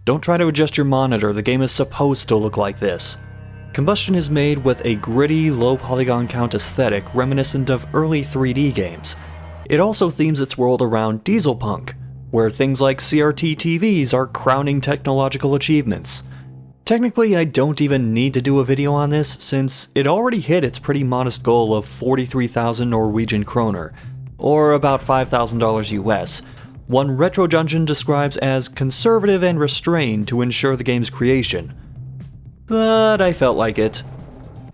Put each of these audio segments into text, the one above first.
Don't try to adjust your monitor, the game is supposed to look like this. Combustion is made with a gritty, low polygon count aesthetic reminiscent of early 3D games. It also themes its world around dieselpunk, where things like CRT TVs are crowning technological achievements. Technically, I don't even need to do a video on this, since it already hit its pretty modest goal of 43,000 Norwegian kroner, or about $5,000 US, one RetroDungeon describes as conservative and restrained to ensure the game's creation. But I felt like it.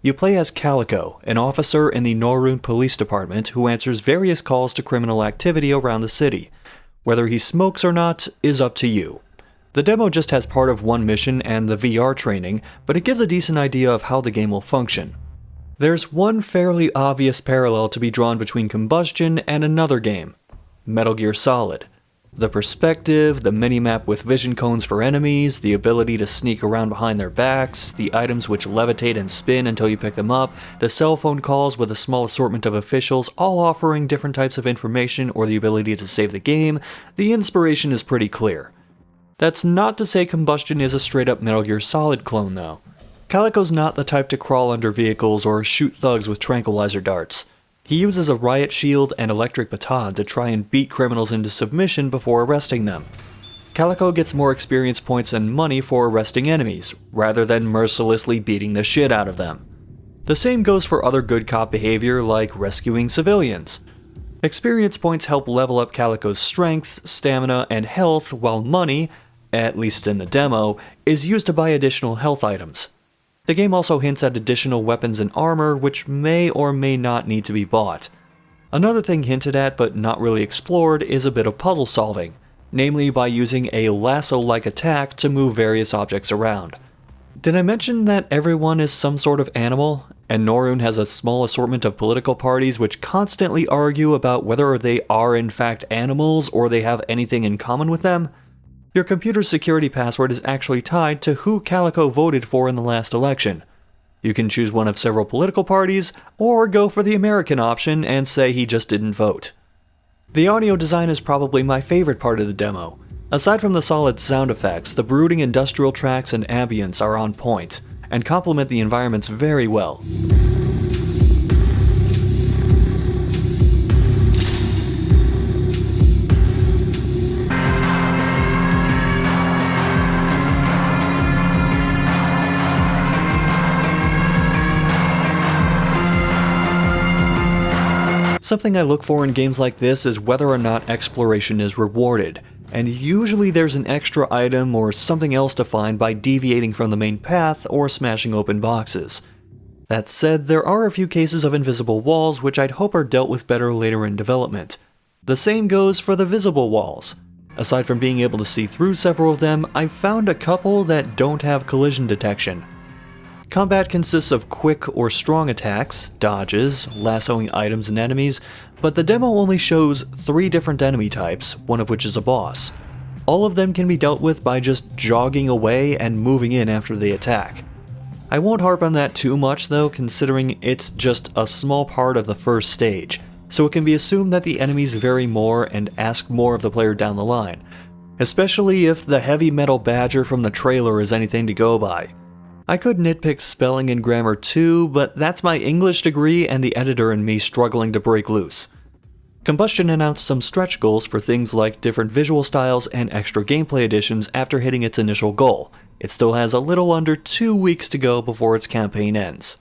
You play as Calico, an officer in the Norrøn Police Department who answers various calls to criminal activity around the city. Whether he smokes or not is up to you. The demo just has part of one mission and the VR training, but it gives a decent idea of how the game will function. There's one fairly obvious parallel to be drawn between Combustion and another game, Metal Gear Solid. The perspective, the minimap with vision cones for enemies, the ability to sneak around behind their backs, the items which levitate and spin until you pick them up, the cell phone calls with a small assortment of officials all offering different types of information or the ability to save the game, the inspiration is pretty clear. That's not to say Combustion is a straight-up Metal Gear Solid clone though. Calico's not the type to crawl under vehicles or shoot thugs with tranquilizer darts. He uses a riot shield and electric baton to try and beat criminals into submission before arresting them. Calico gets more experience points and money for arresting enemies, rather than mercilessly beating the shit out of them. The same goes for other good cop behavior like rescuing civilians. Experience points help level up Calico's strength, stamina, and health, while money, at least in the demo, is used to buy additional health items. The game also hints at additional weapons and armor which may or may not need to be bought. Another thing hinted at but not really explored is a bit of puzzle solving, namely by using a lasso-like attack to move various objects around. Did I mention that everyone is some sort of animal, and Norrøn has a small assortment of political parties which constantly argue about whether they are in fact animals or they have anything in common with them? Your computer's security password is actually tied to who Calico voted for in the last election. You can choose one of several political parties, or go for the American option and say he just didn't vote. The audio design is probably my favorite part of the demo. Aside from the solid sound effects, the brooding industrial tracks and ambience are on point, and complement the environments very well. Something I look for in games like this is whether or not exploration is rewarded, and usually there's an extra item or something else to find by deviating from the main path or smashing open boxes. That said, there are a few cases of invisible walls which I'd hope are dealt with better later in development. The same goes for the visible walls. Aside from being able to see through several of them, I've found a couple that don't have collision detection. Combat consists of quick or strong attacks, dodges, lassoing items and enemies, but the demo only shows 3 different enemy types, one of which is a boss. All of them can be dealt with by just jogging away and moving in after they attack. I won't harp on that too much though, considering it's just a small part of the first stage, so it can be assumed that the enemies vary more and ask more of the player down the line, especially if the heavy metal badger from the trailer is anything to go by. I could nitpick spelling and grammar too, but that's my English degree and the editor and me struggling to break loose. Combustion announced some stretch goals for things like different visual styles and extra gameplay additions after hitting its initial goal. It still has a little under 2 weeks to go before its campaign ends.